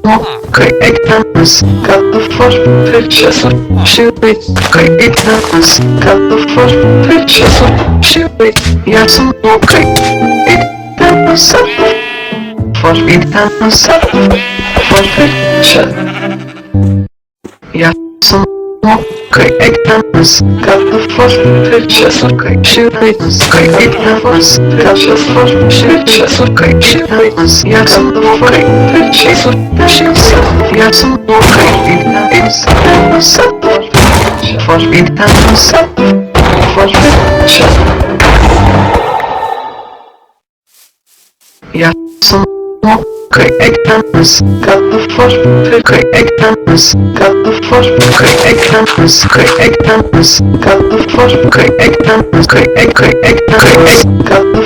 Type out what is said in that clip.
ignorance, got the first pictures of shoot it. Ignorance, got the first pictures of shoot it. Yes, ignorance, first ignorance, first picture. Yes, ignorance, got the first pictures of shoot it. Ignorance, got the first pictures of shoot it. Yes, pictures of shoot it. Yes, ignorance, first ignorance, first picture. Yes, ignorance, got the first ignorance, got the first ignorance, ignorance, got the first ignorance, ignorance, got the